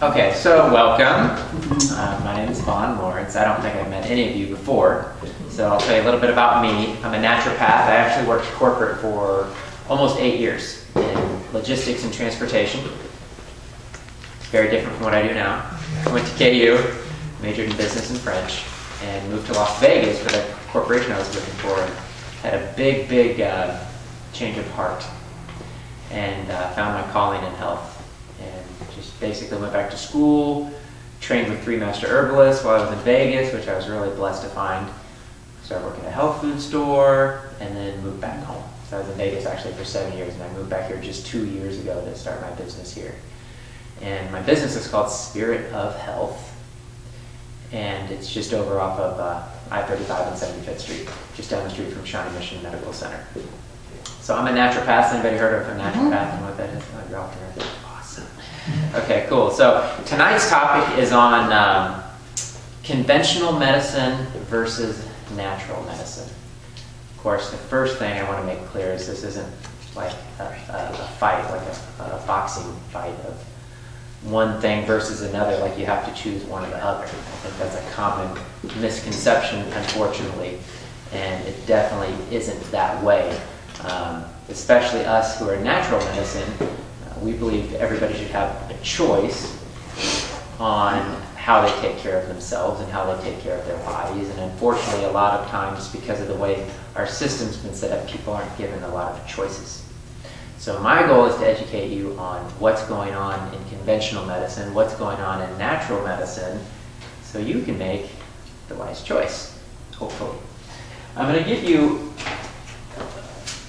Okay, so welcome. My name is Vaughn Lawrence. I don't think I've met any of you before, so I'll tell you a little bit about me. I'm a naturopath. I actually worked corporate for almost 8 years in logistics and transportation. Very different from what I do now. I went to KU, majored in business and French, and moved to Las Vegas for the corporation I was working for, and had a big change of heart, and found my calling in health. Just basically went back to school, trained with 3 master herbalists while I was in Vegas, which I was really blessed to find. Started working at a health food store, and then moved back home. So I was in Vegas actually for 7 years, and I moved back here just 2 years ago to start my business here. And my business is called Spirit of Health, and it's just over off of I-35 and 75th Street, just down the street from Shawnee Mission Medical Center. So I'm a naturopath. Anybody heard of a naturopath and what that is? Oh, you're out there. Awesome. Okay, cool. So tonight's topic is on conventional medicine versus natural medicine. Of course, the first thing I want to make clear is this isn't like a fight, like a boxing fight of one thing versus another, like you have to choose one or the other. I think that's a common misconception, unfortunately, and it definitely isn't that way. Especially us who are natural medicine, we believe everybody should have a choice on how they take care of themselves and how they take care of their bodies. And unfortunately, a lot of times, because of the way our system's been set up, people aren't given a lot of choices. So my goal is to educate you on what's going on in conventional medicine, what's going on in natural medicine, so you can make the wise choice, hopefully. I'm going to give you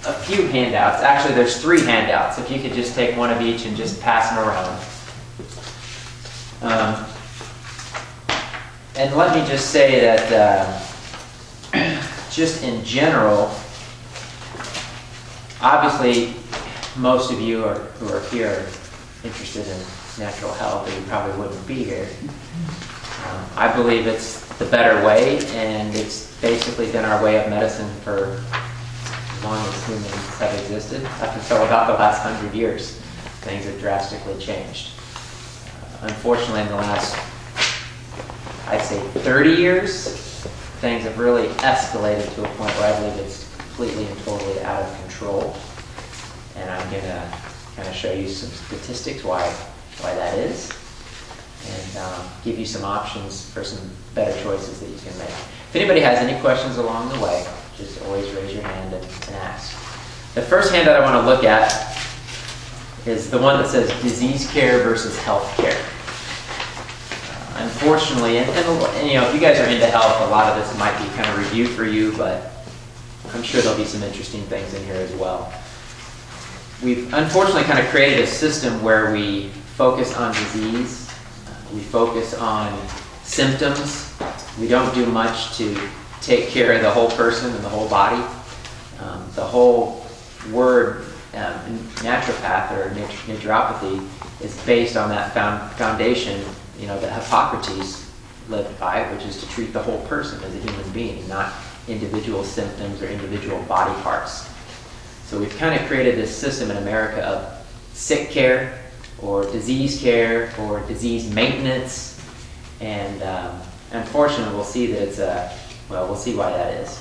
a few handouts. Actually, there's 3 handouts. If you could just take one of each and just pass them around. And let me just say that just in general, obviously most of you who are here are interested in natural health, or you probably wouldn't be here. I believe it's the better way, and it's basically been our way of medicine for as long as humans have existed, up until about the last 100 years. Things have drastically changed. Unfortunately, in the last, I'd say 30 years, things have really escalated to a point where I believe it's completely and totally out of control. And I'm going to kind of show you some statistics why that is, and give you some options for some better choices that you can make. If anybody has any questions along the way, just always raise your hand and ask. The first handout I want to look at is the one that says disease care versus health care. Unfortunately, and you know, if you guys are into health, a lot of this might be kind of review for you, but I'm sure there'll be some interesting things in here as well. We've unfortunately kind of created a system where we focus on disease, we focus on symptoms, we don't do much to take care of the whole person and the whole body. The whole word naturopath or naturopathy is based on that foundation, you know, that Hippocrates lived by, which is to treat the whole person as a human being, not individual symptoms or individual body parts. So we've kind of created this system in America of sick care or disease maintenance, and unfortunately we'll see that it's we'll see why that is.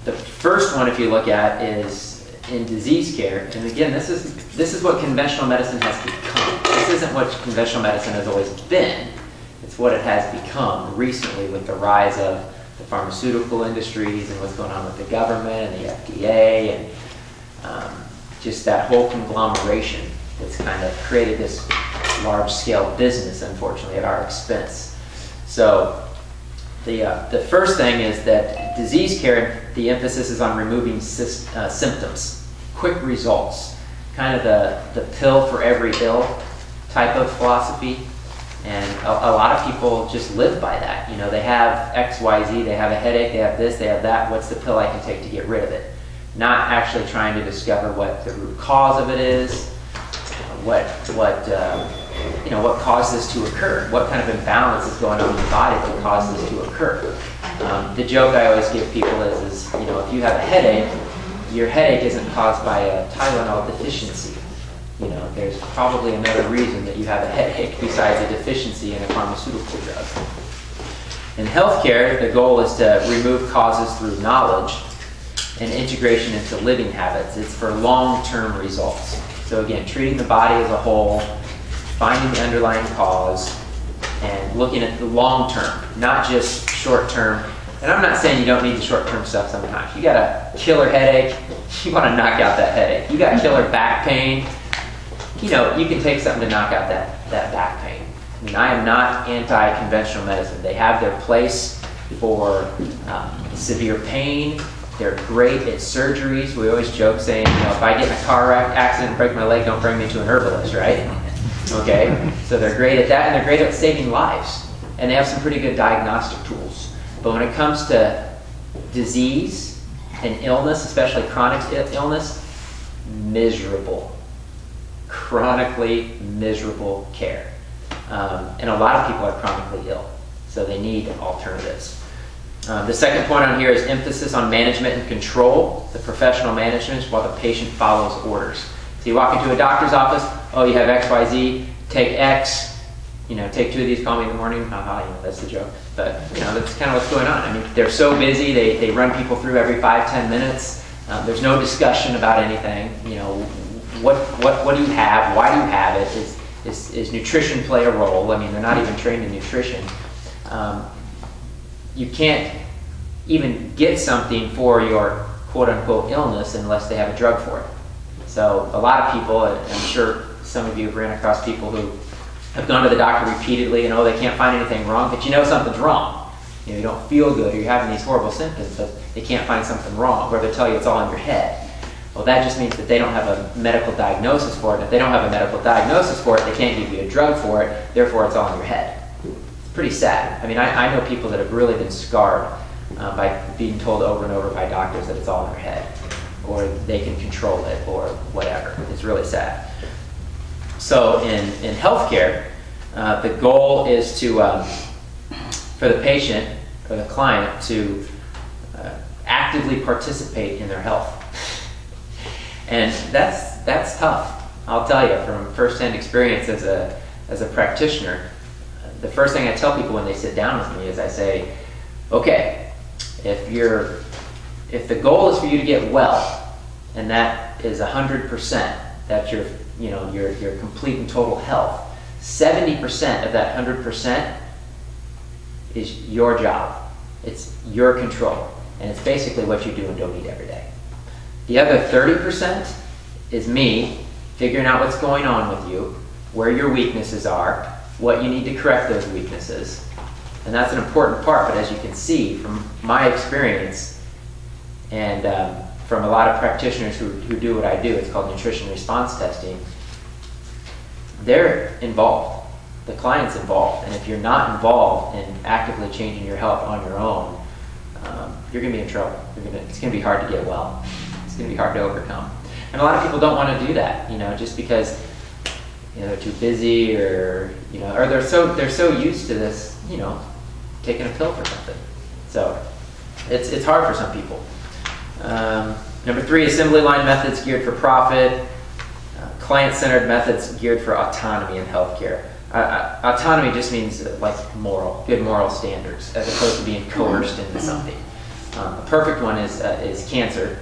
The first one, if you look at, is in disease care, and again, this is what conventional medicine has become. This isn't what conventional medicine has always been. It's what it has become recently with the rise of the pharmaceutical industries and what's going on with the government and the FDA, and just that whole conglomeration that's kind of created this large-scale business, unfortunately, at our expense. So the first thing is that disease care, the emphasis is on removing symptoms, quick results, kind of the pill for every ill type of philosophy. And a lot of people just live by that. You know, they have X, Y, Z, they have a headache, they have this, they have that. What's the pill I can take to get rid of it? Not actually trying to discover what the root cause of it is, what caused this to occur, what kind of imbalance is going on in the body that caused this to occur. The joke I always give people is, you know, if you have a headache, your headache isn't caused by a Tylenol deficiency. there's probably another reason that you have a headache besides a deficiency in a pharmaceutical drug. In healthcare, the goal is to remove causes through knowledge and integration into living habits. It's for long-term results. So again, treating the body as a whole, finding the underlying cause, and looking at the long term, not just short term. And I'm not saying you don't need the short term stuff sometimes. You got a killer headache, you want to knock out that headache. You got killer back pain, you can take something to knock out that back pain. I mean, I am not anti-conventional medicine. They have their place for severe pain. They're great at surgeries. We always joke saying, if I get in a car accident and break my leg, don't bring me to an herbalist, right? Okay? So they're great at that, and they're great at saving lives. And they have some pretty good diagnostic tools. But when it comes to disease and illness, especially chronic illness, miserable. Chronically miserable care. And a lot of people are chronically ill, so they need alternatives. The second point on here is emphasis on management and control, the professional management, while the patient follows orders. So you walk into a doctor's office, oh, you have XYZ, take X, take 2 of these, call me in the morning, that's the joke. But, that's kind of what's going on. I mean, they're so busy, they run people through every 5-10 minutes. There's no discussion about anything. What do you have, why do you have it, is nutrition play a role? I mean, they're not even trained in nutrition. You can't even get something for your quote-unquote illness unless they have a drug for it. So a lot of people, and I'm sure some of you have ran across people who have gone to the doctor repeatedly and they can't find anything wrong, but something's wrong. You don't feel good, or you're having these horrible symptoms, but they can't find something wrong, or they tell you it's all in your head. Well, that just means that they don't have a medical diagnosis for it. If they don't have a medical diagnosis for it, they can't give you a drug for it, therefore it's all in your head. It's pretty sad. I mean, I know people that have really been scarred by being told over and over by doctors that it's all in their head, or they can control it, or whatever. It's really sad. So in healthcare, the goal is to, for the patient, or the client, to actively participate in their health. And that's tough. I'll tell you from firsthand experience as a practitioner. The first thing I tell people when they sit down with me is I say, okay, if the goal is for you to get well, and that is 100%, that's your complete and total health, 70% of that 100% is your job. It's your control, and it's basically what you do and don't eat every day. The other 30% is me figuring out what's going on with you, where your weaknesses are, what you need to correct those weaknesses. And that's an important part, but as you can see from my experience and from a lot of practitioners who do what I do, it's called nutrition response testing, they're involved. The client's involved. And if you're not involved in actively changing your health on your own, you're going to be in trouble. It's going to be hard to get well. It's going to be hard to overcome. And a lot of people don't want to do that, just because they're too busy, or or they're so used to this, taking a pill for something. So it's hard for some people. Number 3, assembly line methods geared for profit. Client-centered methods geared for autonomy in healthcare. Autonomy just means like good moral standards, as opposed to being coerced into something. A perfect one is cancer.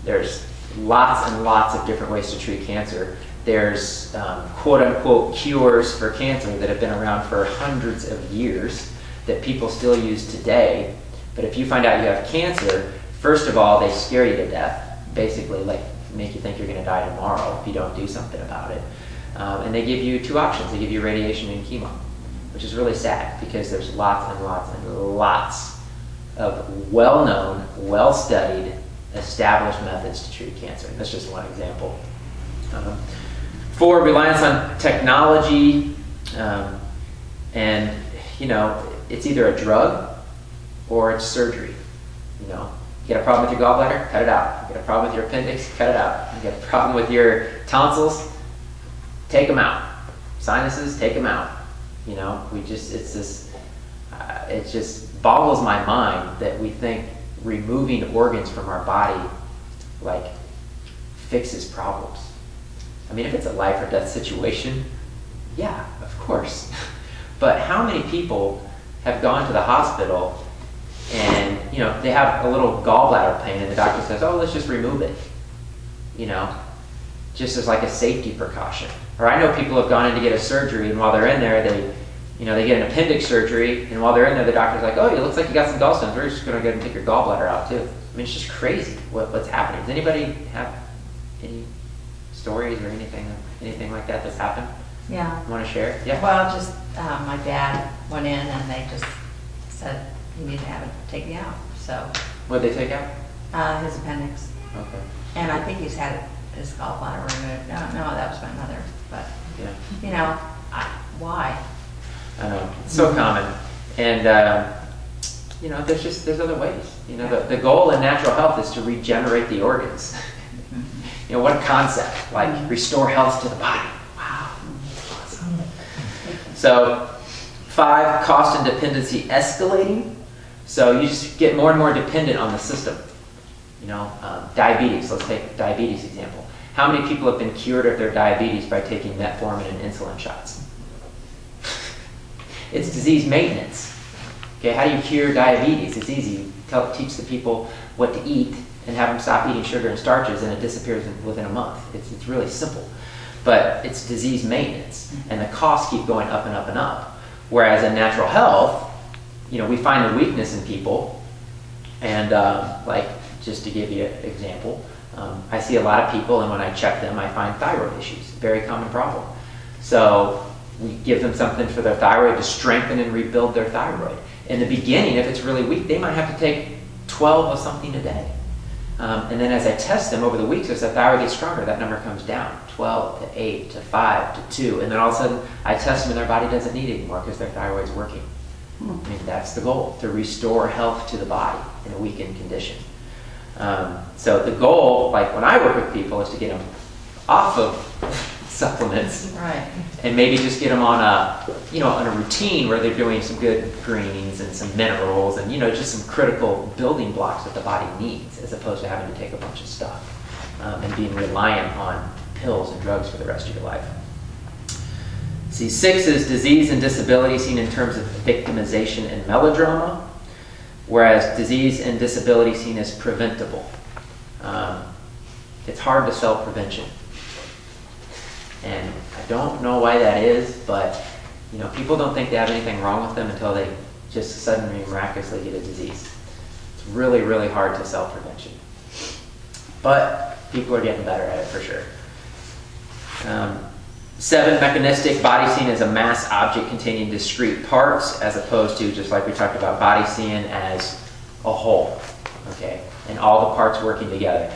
There's lots and lots of different ways to treat cancer. There's quote-unquote cures for cancer that have been around for hundreds of years that people still use today. But if you find out you have cancer, first of all, they scare you to death, basically, like make you think you're going to die tomorrow if you don't do something about it. And they give you 2 options. They give you radiation and chemo, which is really sad because there's lots and lots and lots of well-known, well-studied, established methods to treat cancer. And that's just one example. 4, reliance on technology, and it's either a drug or it's surgery. You get a problem with your gallbladder, cut it out. You get a problem with your appendix, cut it out. You get a problem with your tonsils, take them out. Sinuses, take them out. It just boggles my mind that we think removing organs from our body fixes problems. I mean, if it's a life or death situation, yeah, of course. But how many people have gone to the hospital and, you know, they have a little gallbladder pain and the doctor says, oh, let's just remove it, you know, just as like a safety precaution. Or I know people have gone in to get a surgery, and while they're in there, they get an appendix surgery, and while they're in there, the doctor's like, oh, it looks like you got some gallstones. We're just going to go and take your gallbladder out too. I mean, it's just crazy what's happening. Does anybody have any stories or anything like that that's happened? Yeah. You want to share? Yeah. Well, just my dad went in and they just said he needed to have it taken out. So. What did they take out? His appendix. Okay. And I think he's had his gallbladder removed. No, that was my mother. But yeah. You know, why? I know, it's so common, and you know, there's other ways. You know, the goal in natural health is to regenerate the organs. You know, what a concept! Like restore health to the body. Wow, awesome. So, 5, cost and dependency escalating. So you just get more and more dependent on the system. You know, diabetes. Let's take diabetes example. How many people have been cured of their diabetes by taking metformin and insulin shots? It's disease maintenance. Okay, how do you cure diabetes? It's easy. Teach the people what to eat and have them stop eating sugar and starches, and it disappears within a month. It's really simple. But it's disease maintenance, and the costs keep going up and up and up. Whereas in natural health, you know, we find the weakness in people, and like, just to give you an example, I see a lot of people, and when I check them, I find thyroid issues. Very common problem. So we give them something for their thyroid to strengthen and rebuild their thyroid. In the beginning, if it's really weak, they might have to take 12 of something a day. And then as I test them over the weeks, as the thyroid gets stronger, that number comes down. 12 to 8 to 5 to 2. And then all of a sudden, I test them and their body doesn't need it anymore because their thyroid's working. I mean, that's the goal, to restore health to the body in a weakened condition. So the goal, like when I work with people, is to get them off of supplements, right, and maybe just get them on a routine where they're doing some good greens and some minerals and, you know, just some critical building blocks that the body needs, as opposed to having to take a bunch of stuff and being reliant on pills and drugs for the rest of your life. See, 6 is disease and disability seen in terms of victimization and melodrama, whereas disease and disability seen as preventable. It's hard to sell prevention. And I don't know why that is, but, you know, people don't think they have anything wrong with them until they just suddenly miraculously get a disease. It's really, really hard to sell prevention. But people are getting better at it for sure. 7, mechanistic, body seen as a mass object containing discrete parts, as opposed to, just like we talked about, body seen as a whole, okay, and all the parts working together.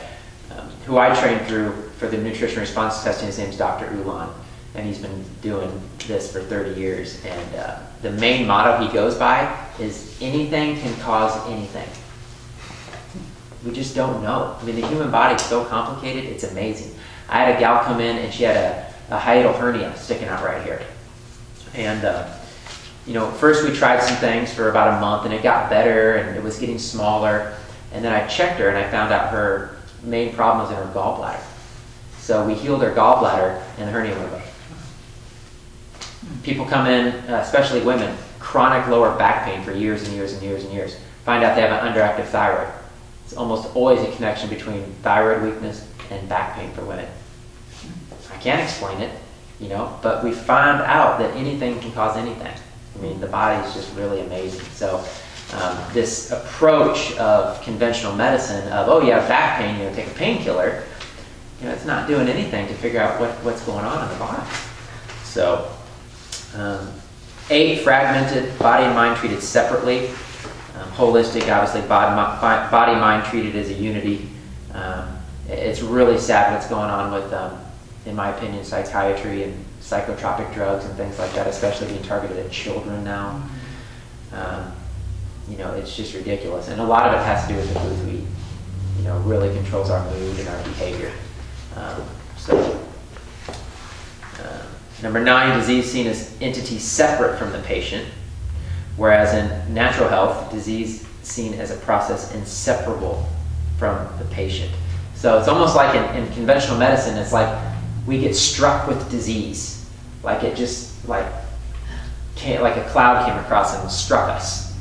Who I trained through for the nutrition response testing, his name's Dr. Ulan, and he's been doing this for 30 years, and the main motto he goes by is anything can cause anything. We just don't know. I mean, the human body is so complicated, it's amazing. I had a gal come in and she had a hiatal hernia sticking out right here. And, you know, first we tried some things for about a month and it got better and it was getting smaller. And then I checked her and I found out her main problem was in her gallbladder. So we healed her gallbladder and the hernia went away. People come in, especially women, chronic lower back pain for years and years and years and years. Find out they have an underactive thyroid. It's almost always a connection between thyroid weakness and back pain for women. I can't explain it, you know, but we found out that anything can cause anything. I mean, the body is just really amazing. So this approach of conventional medicine of, oh, you have back pain, you know, take a painkiller, you know, it's not doing anything to figure out what's going on in the body. So 8, fragmented, body and mind treated separately. Holistic, obviously, body, mind treated as a unity. It's really sad what's going on with, in my opinion, psychiatry and psychotropic drugs and things like that, especially being targeted at children now. You know, it's just ridiculous. And a lot of it has to do with the food we eat. You know, really controls our mood and our behavior. Number 9, disease seen as entity separate from the patient, whereas in natural health, disease seen as a process inseparable from the patient. So it's almost like in conventional medicine, it's like we get struck with disease. Like it just, like a cloud came across and struck us,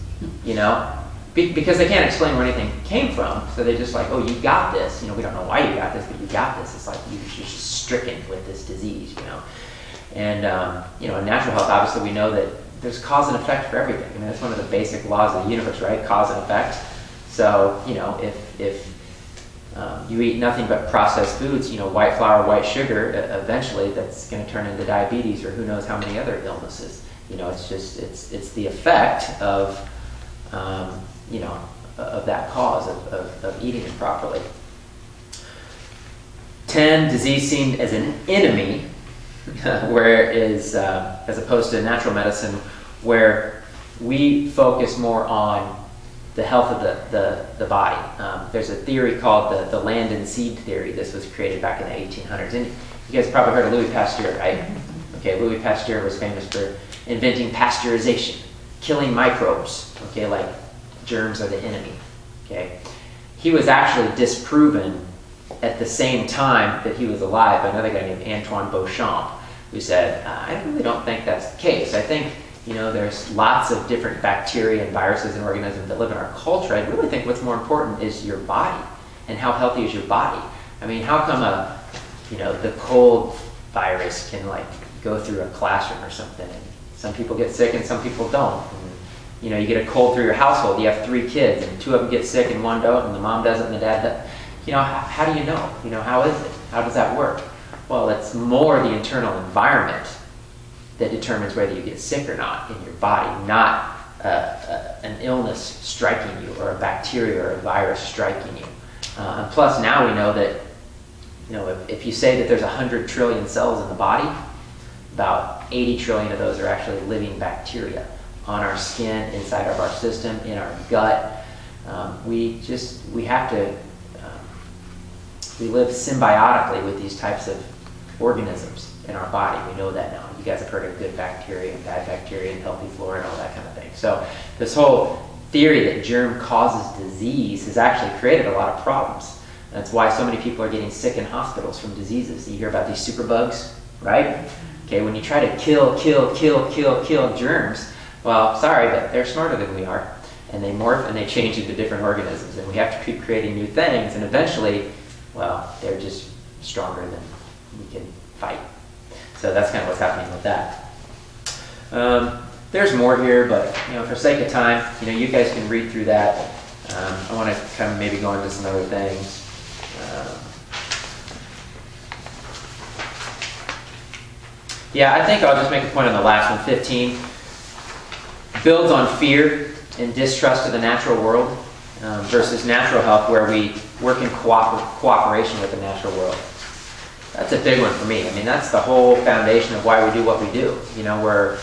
you know? Because they can't explain where anything came from, so they're just like, oh, you got this. You know, we don't know why you got this, but you got this. It's like you're just stricken with this disease, you know? And, you know, in natural health, obviously we know that there's cause and effect for everything. I mean, that's one of the basic laws of the universe, right? Cause and effect. So, you know, if you eat nothing but processed foods, you know, white flour, white sugar, eventually that's going to turn into diabetes or who knows how many other illnesses. You know, it's just, it's the effect of, you know, of that cause of eating improperly. 10, disease seen as an enemy, where it is, as opposed to natural medicine, where we focus more on the health of the body. There's a theory called the land and seed theory. This was created back in the 1800s. And you guys probably heard of Louis Pasteur, right? Okay, Louis Pasteur was famous for inventing pasteurization, killing microbes, okay, like germs are the enemy, okay? He was actually disproven at the same time that he was alive by another guy named Antoine Beauchamp, who said, I really don't think that's the case. I think, you know, there's lots of different bacteria and viruses and organisms that live in our culture. I really think what's more important is your body and how healthy is your body. I mean, how come the cold virus can like go through a classroom or something, and some people get sick and some people don't. And, you know, you get a cold through your household, you have 3 kids and 2 of them get sick and 1 don't, and the mom doesn't and the dad doesn't. You know, how do you know? You know, how is it? How does that work? Well, it's more the internal environment that determines whether you get sick or not in your body, not an illness striking you or a bacteria or a virus striking you. And plus, now we know that, you know, if you say that there's 100 trillion cells in the body, about 80 trillion of those are actually living bacteria on our skin, inside of our system, in our gut. We have to, we live symbiotically with these types of organisms in our body. We know that now. You guys have heard of good bacteria and bad bacteria and healthy flora and all that kind of thing. So this whole theory that germ causes disease has actually created a lot of problems. That's why so many people are getting sick in hospitals from diseases. You hear about these superbugs, right? Okay, when you try to kill germs, well, sorry, but they're smarter than we are. And they morph and they change into different organisms. And we have to keep creating new things. And eventually, well, they're just stronger than we can fight. So that's kind of what's happening with that. There's more here, but you know, for sake of time, you know, you guys can read through that. I want to kind of maybe go into some other things. Yeah, I think I'll just make a point on the last one, 15. Builds on fear and distrust of the natural world versus natural health, where we work in cooperation with the natural world. That's a big one for me. I mean, that's the whole foundation of why we do what we do. You know, we're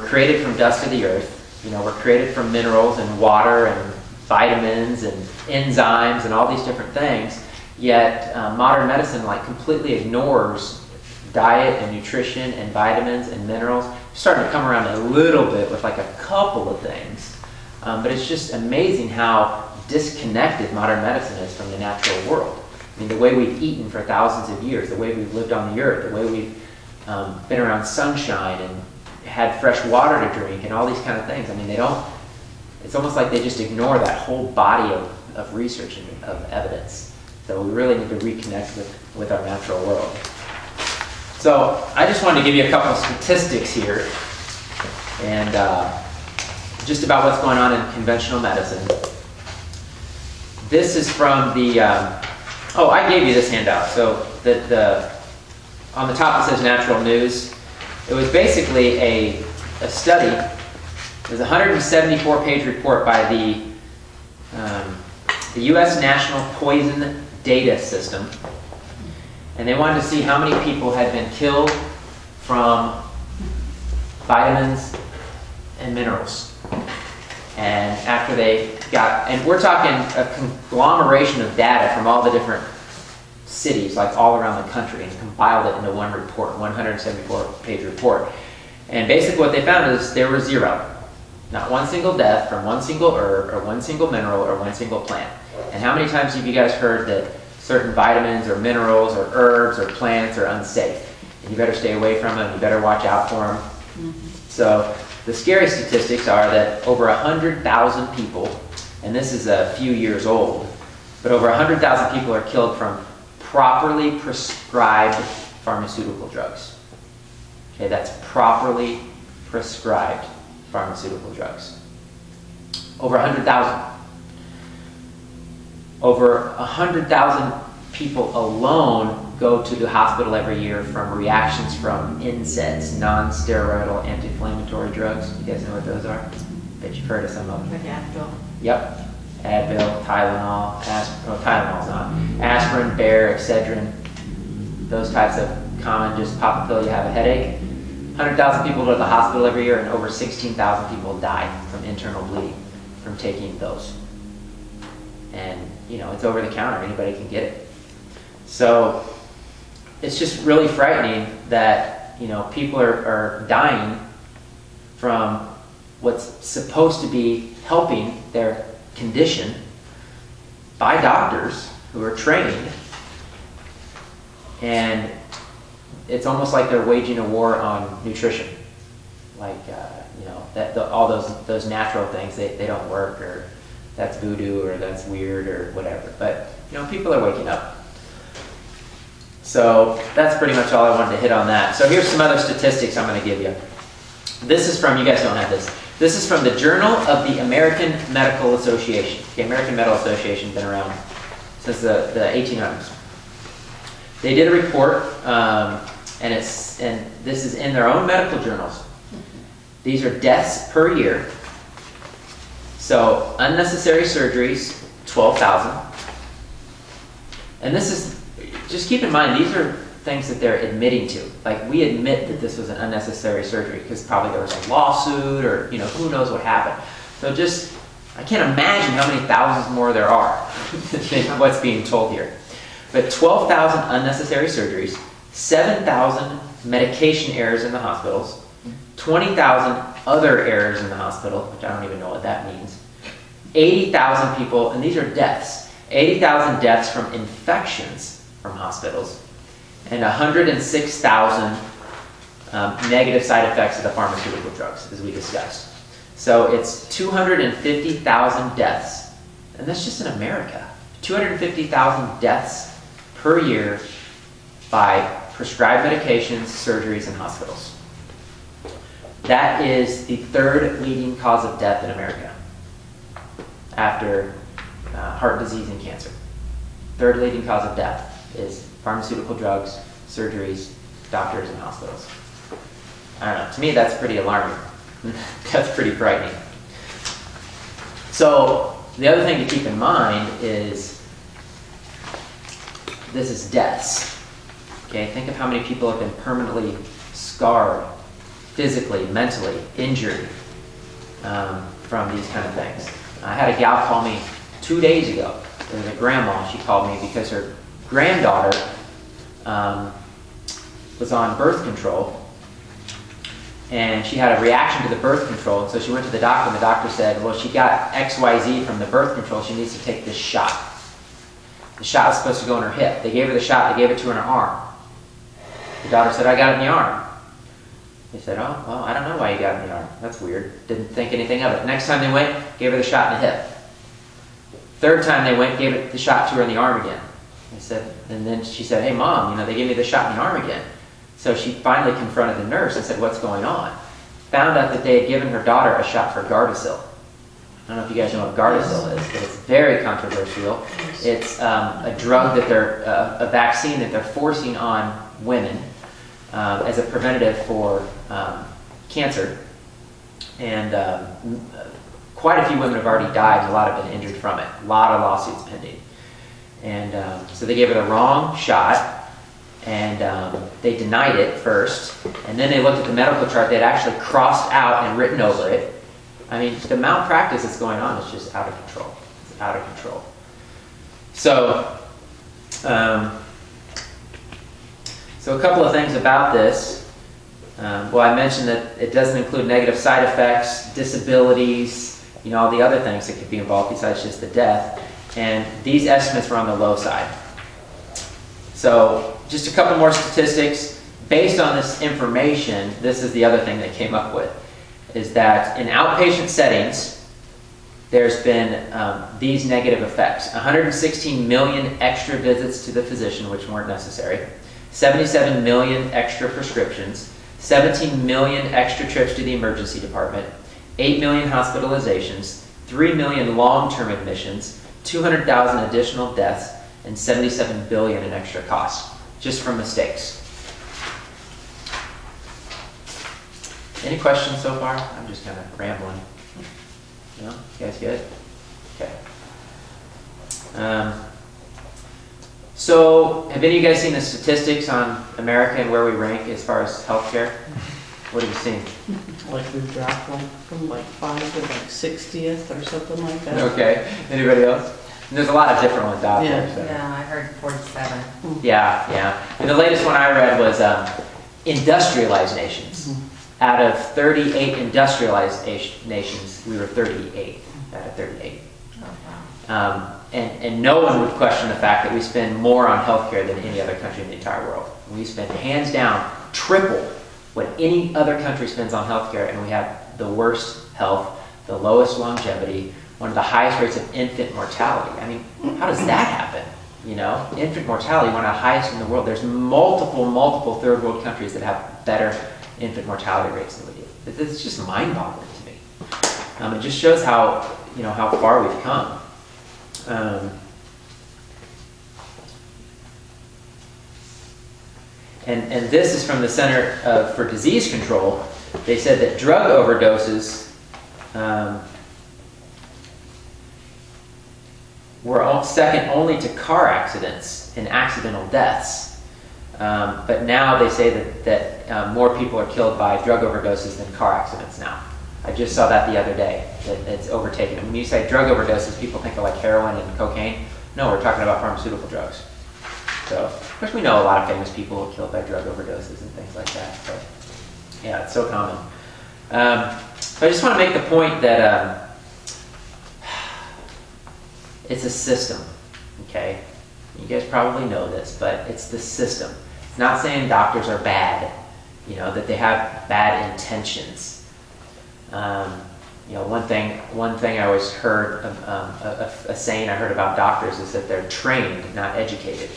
created from dust of the earth. You know, we're created from minerals and water and vitamins and enzymes and all these different things. Yet modern medicine like completely ignores diet and nutrition and vitamins and minerals. It's starting to come around a little bit with like a couple of things. But it's just amazing how disconnected modern medicine is from the natural world. I mean, the way we've eaten for thousands of years, the way we've lived on the earth, the way we've been around sunshine and had fresh water to drink and all these kind of things. I mean, it's almost like they just ignore that whole body of research and of evidence. So we really need to reconnect with our natural world. So I just wanted to give you a couple of statistics here and just about what's going on in conventional medicine. This is from the, I gave you this handout. So on the top it says Natural News. It was basically a study. It was a 174-page report by the U.S. National Poison Data System. And they wanted to see how many people had been killed from vitamins and minerals. And after they got, and we're talking a conglomeration of data from all the different cities, like all around the country, and compiled it into one report, 174-page report. And basically what they found is there was 0. Not one single death from one single herb or one single mineral or one single plant. And how many times have you guys heard that certain vitamins or minerals or herbs or plants are unsafe. And you better stay away from them, you better watch out for them. So the scary statistics are that over 100,000 people, and this is a few years old, but over 100,000 people are killed from properly prescribed pharmaceutical drugs. Okay, that's properly prescribed pharmaceutical drugs. Over 100,000. Over 100,000 people alone go to the hospital every year from reactions from NSAIDs, non-steroidal anti-inflammatory drugs. You guys know what those are? Bet you've heard of some of them. Like Advil. Yep. Advil, Tylenol, Tylenol's not. Aspirin, Bayer, Excedrin. Those types of common, just pop a pill, you have a headache. 100,000 people go to the hospital every year, and over 16,000 people die from internal bleeding from taking those. And, you know, it's over the counter. Anybody can get it. So it's just really frightening that, you know, people are dying from what's supposed to be helping their condition by doctors who are trained, and it's almost like they're waging a war on nutrition. Like, you know, all those natural things, they don't work, or that's voodoo, or that's weird, or whatever. But, you know, people are waking up. So that's pretty much all I wanted to hit on that. So here's some other statistics I'm going to give you. This is from, you guys don't have this. This is from the Journal of the American Medical Association. The American Medical Association has been around since the 1800s. They did a report, and this is in their own medical journals. These are deaths per year. So unnecessary surgeries, 12,000. And this is, just keep in mind, these are things that they're admitting to. Like, we admit that this was an unnecessary surgery because probably there was a lawsuit, or, you know, who knows what happened. So just, I can't imagine how many thousands more there are than what's being told here. But 12,000 unnecessary surgeries, 7,000 medication errors in the hospitals, 20,000 other errors in the hospital, which I don't even know what that means, 80,000 people, and these are deaths, 80,000 deaths from infections from hospitals, and 106,000 negative side effects of the pharmaceutical drugs, as we discussed. So it's 250,000 deaths, and that's just in America. 250,000 deaths per year by prescribed medications, surgeries, and hospitals. That is the third leading cause of death in America, after heart disease and cancer. Third leading cause of death is pharmaceutical drugs, surgeries, doctors, and hospitals. I don't know, to me that's pretty alarming. That's pretty frightening. So the other thing to keep in mind is this is deaths. Okay, think of how many people have been permanently scarred, physically, mentally, injured from these kind of things. I had a gal call me 2 days ago. There was a grandma, she called me because her granddaughter was on birth control, and she had a reaction to the birth control, and so she went to the doctor, and the doctor said, well, she got XYZ from the birth control, she needs to take this shot. The shot was supposed to go in her hip. They gave her the shot, they gave it to her in her arm. The daughter said, I got it in the arm. They said, oh, well, I don't know why you got it in the arm. That's weird. Didn't think anything of it. Next time they went, gave her the shot in the hip. Third time they went, gave it the shot to her in the arm again. They said, and then she said, hey, Mom, you know, they gave me the shot in the arm again. So she finally confronted the nurse and said, what's going on? Found out that they had given her daughter a shot for Gardasil. I don't know if you guys know what Gardasil is, but it's very controversial. It's a drug that they're, a vaccine that they're forcing on women as a preventative for cancer. And quite a few women have already died, and a lot have been injured from it. A lot of lawsuits pending. And so they gave her the wrong shot, and they denied it first. And then they looked at the medical chart. They'd actually crossed out and written over it. I mean, the malpractice that's going on is just out of control. It's out of control. So, so a couple of things about this. Well, I mentioned that it doesn't include negative side effects, disabilities, you know, all the other things that could be involved besides just the death. And these estimates were on the low side. So just a couple more statistics. Based on this information, this is the other thing they came up with, is that in outpatient settings, there's been these negative effects. 116 million extra visits to the physician, which weren't necessary. 77 million extra prescriptions. 17 million extra trips to the emergency department. 8 million hospitalizations. 3 million long-term admissions. 200,000 additional deaths. And 77 billion in extra costs, just from mistakes. Any questions so far? I'm just kind of rambling. No? You guys good? Okay. So, have any of you guys seen the statistics on America and where we rank as far as healthcare? What have you seen? Like we've dropped like from like 5 to like 60th or something like that. Okay. Anybody else? And there's a lot of different ones out there. So. Yeah, I heard 47. Yeah, yeah. And the latest one I read was industrialized nations. Out of 38 industrialized nations, we were 38 out of 38. Oh, wow. And no one would question the fact that we spend more on healthcare than any other country in the entire world. We spend hands down triple what any other country spends on healthcare, and we have the worst health, the lowest longevity, one of the highest rates of infant mortality. I mean, how does that happen? You know, infant mortality, one of the highest in the world. There's multiple third world countries that have better infant mortality rates than we do. It's just mind-boggling to me. It just shows how far we've come. And this is from the Center for Disease Control. They said that drug overdoses were second only to car accidents and accidental deaths. But now they say that more people are killed by drug overdoses than car accidents now. I just saw that the other day, that it's overtaken. When you say drug overdoses, people think of like heroin and cocaine. No, we're talking about pharmaceutical drugs. So, of course, we know a lot of famous people who are killed by drug overdoses and things like that. So, yeah, it's so common. But I just want to make the point that it's a system, okay? You guys probably know this, but it's the system. It's not saying doctors are bad, that they have bad intentions. One thing I always heard, a saying I heard about doctors is that they're trained, not educated.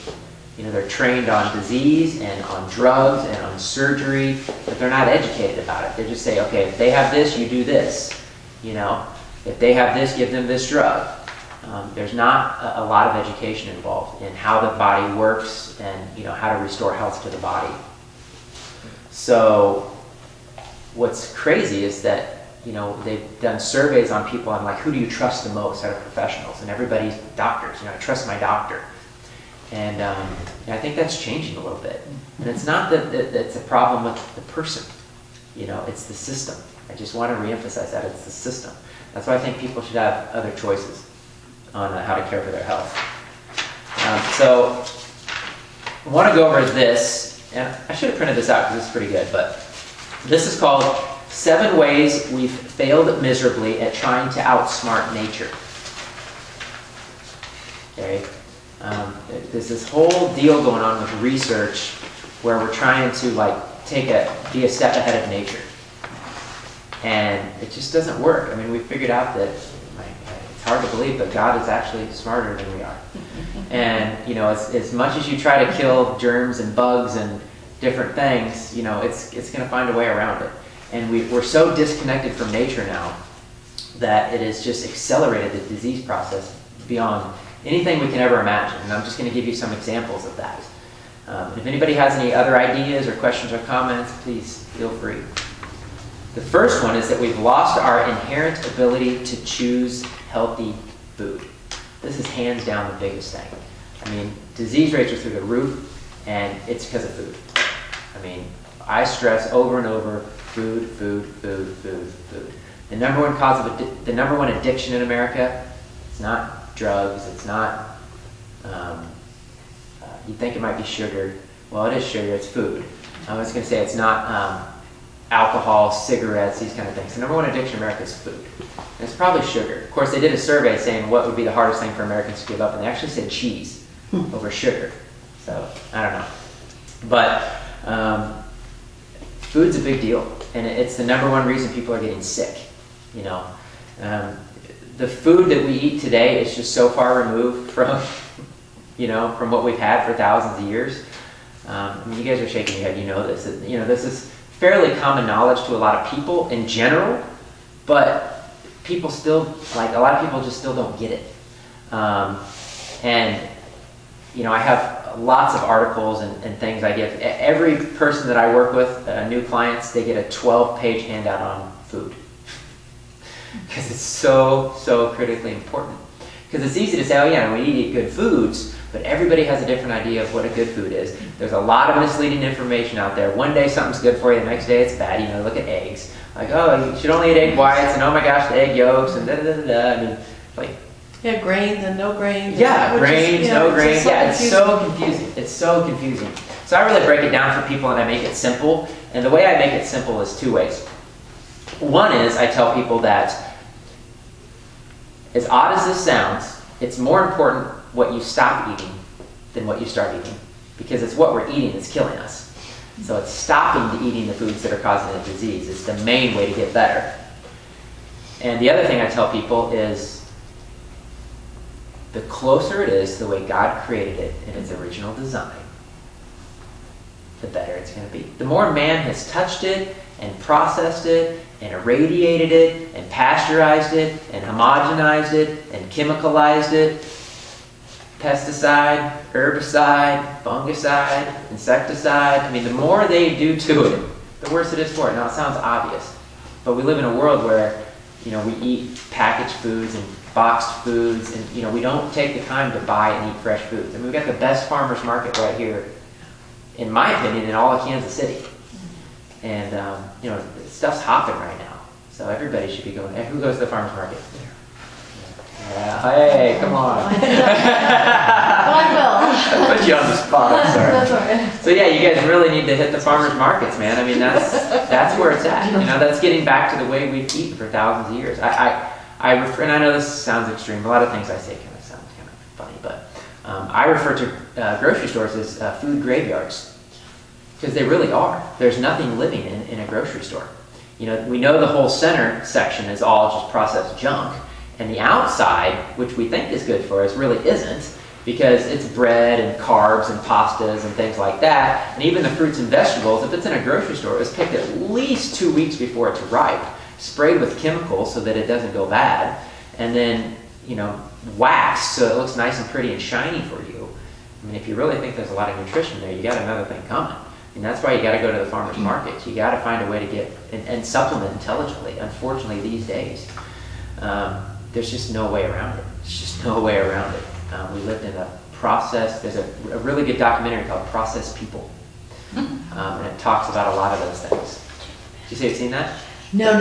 They're trained on disease and on drugs and on surgery, but they're not educated about it. They just say, okay, if they have this, you do this. If they have this, give them this drug. There's not a lot of education involved in how the body works and how to restore health to the body. So what's crazy is that they've done surveys on people on like, who do you trust the most out of professionals? And everybody's doctors. I trust my doctor. And I think that's changing a little bit. And it's not that it's a problem with the person. It's the system. I just want to reemphasize that it's the system. That's why I think people should have other choices on how to care for their health. So I want to go over this, and I should have printed this out because it's pretty good, but this is called 7 Ways We've Failed Miserably at Trying to Outsmart Nature. Okay? There's this whole deal going on with research where we're trying to be a step ahead of nature. And it just doesn't work. I mean, we figured out that it's hard to believe, but God is actually smarter than we are. And, as much as you try to kill germs and bugs and different things, it's going to find a way around it. And we're so disconnected from nature now that it has just accelerated the disease process beyond anything we can ever imagine. And I'm just going to give you some examples of that. If anybody has any other ideas or questions or comments, please feel free. The first one is that we've lost our inherent ability to choose healthy food. This is hands down the biggest thing. I mean, disease rates are through the roof, and it's because of food. I mean, I stress over and over, food. The number one addiction in America, it's not drugs, it's not, you think it might be sugar. Well, it is sugar, it's food. I was going to say it's not alcohol, cigarettes, these kind of things. The number one addiction in America is food. And it's probably sugar. Of course, they did a survey saying what would be the hardest thing for Americans to give up, and they actually said cheese over sugar. So I don't know, but food's a big deal, and it's the #1 reason people are getting sick. You know, the food that we eat today is just so far removed from, you know, from what we've had for thousands of years. I mean, you guys are shaking your head. You know this. You know, this is fairly common knowledge to a lot of people in general, but people still, like, a lot of people just still don't get it. And you know, I have lots of articles and things I give. Every person that I work with, new clients, they get a 12-page handout on food. Because it's so critically important. Because it's easy to say, oh yeah, we eat good foods, but everybody has a different idea of what a good food is. There's a lot of misleading information out there. One day something's good for you, the next day it's bad. You know, look at eggs. Like, oh, you should only eat egg whites, and oh my gosh, the egg yolks, and da-da-da-da. I mean, like... Yeah, grains and no grains. Yeah, grains, no grains. Yeah, it's so confusing. confusing. It's so confusing. So I really break it down for people and I make it simple. And the way I make it simple is 2 ways. One is I tell people that, as odd as this sounds, it's more important what you stop eating than what you start eating. Because it's what we're eating that's killing us. So it's stopping eating the foods that are causing the disease. It's the main way to get better. And the other thing I tell people is, the closer it is to the way God created it in its original design, the better it's going to be. The more man has touched it and processed it and irradiated it and pasteurized it and homogenized it and chemicalized it, pesticide, herbicide, fungicide, insecticide, I mean, the more they do to it, the worse it is for it. Now, it sounds obvious, but we live in a world where, you know, we eat packaged foods and boxed foods, and you know, we don't take the time to buy and eat fresh foods. I mean, we've got the best farmers market right here, in my opinion, in all of Kansas City. And you know, stuff's hopping right now, so everybody should be going. Who goes to the farmers market? Yeah, hey, come on. I will. I put you on the spot. Sorry. That's all right. So yeah, you guys really need to hit the farmers markets, man. I mean, that's where it's at. You know, that's getting back to the way we've eaten for thousands of years. I refer, and I know this sounds extreme. A lot of things I say kind of sound kind of funny, but I refer to grocery stores as food graveyards, because they really are. There's nothing living in a grocery store. You know, we know the whole center section is all just processed junk, and the outside, which we think is good for us, really isn't, because it's bread and carbs and pastas and things like that. And even the fruits and vegetables, if it's in a grocery store, it's picked at least 2 weeks before it's ripe, sprayed with chemicals so that it doesn't go bad, and then, you know, waxed so it looks nice and pretty and shiny for you. I mean, if you really think there's a lot of nutrition there, you got another thing coming. And that's why you got to go to the farmer's market. You got to find a way to get and supplement intelligently. Unfortunately, these days, there's just no way around it. There's just no way around it. We lived in a process. There's a really good documentary called Processed People, and it talks about a lot of those things. Did you say you've seen that? No,